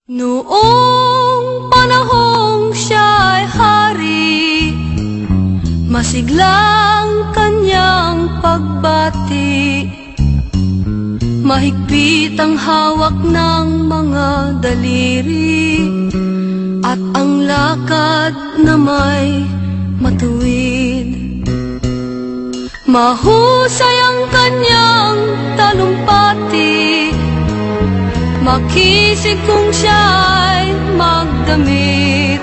Noong panahong siya'y hari, masiglang kanyang pagbati. Mahigpit ang hawak ng mga daliri, at ang lakad na may matuwid. Mahusay ang kanyang talumpati, makisig kung siya'y magdamit.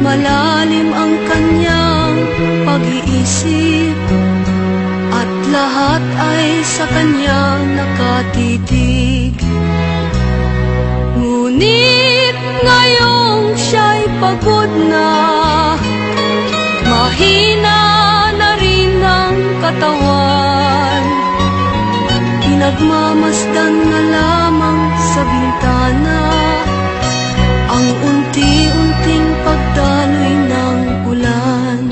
Malalim ang kanyang pag-iisip, at lahat ay sa kanya nakatitig. Ngunit ngayong siya'y pagod na, mahina na rin ang katawan. Nagmamasdan na lamang sa bintana ang unti-unting pagdaloy ng ulan.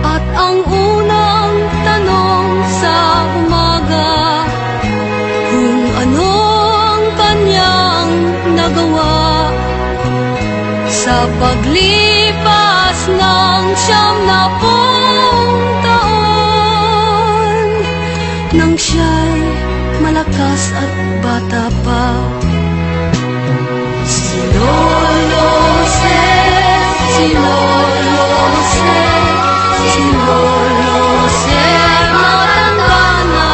At ang unang tanong sa umaga, kung ano ang kanyang nagawa sa paglipas ng 90 taon, nang siya'y malakas at bata pa. Si Lolo Jose, si Lolo Jose, si Lolo Jose, matanda na,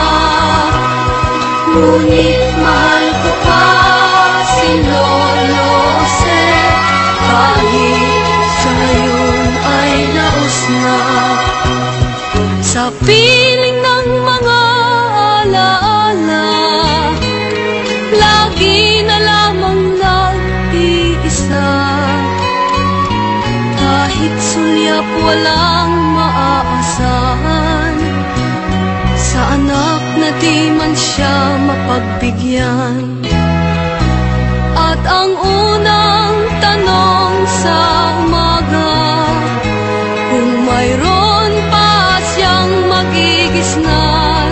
ngunit mahal ko pa si Lolo Jose, kahit siya ngayon ay naos na. Sa piling ng mga alaala, lagi na lamang nag-iisa. Kahit sulyap walang maaasahan, sa anak na di man siya mapagbigyan. At ang unang tanong sa umaga, kung mayroon pa siyang magigisnan,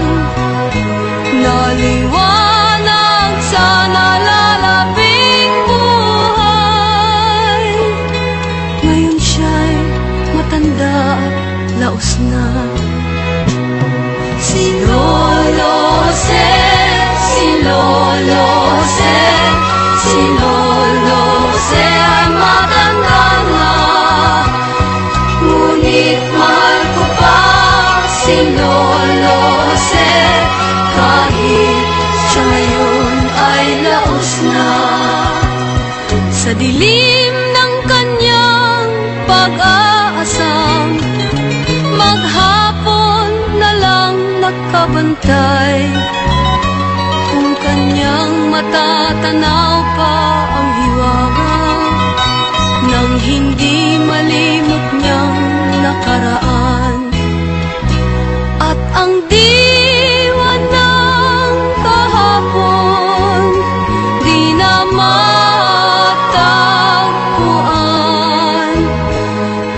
naliwanag sa nalalabing buhay. Ngayon siya'y matanda at laos na. Si Lolo Jose, si Lolo Jose, si Lolo Jose ay matanda na, ngunit mahal ko pa si Lolo Jose, kahit siya ngayon ay laos na. Sa dilim ng kanyang pag-aasam, maghapon na lang nakabantay. Kung kanyang matatanaw pa ang hiwaga nang hindi malimot niyang nakaraan, at ang diwa ng kahapon di na matagpuan,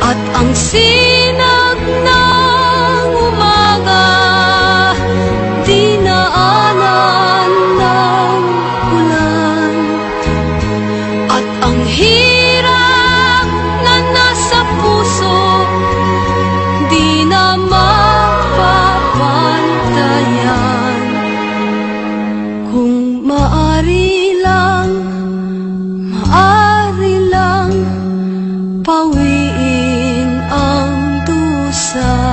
at ang sinag ng umaga di naanan ng ulan, at ang hirap na nasa puso di na mapapantayan. Kung maari lang pawiin ang dusa.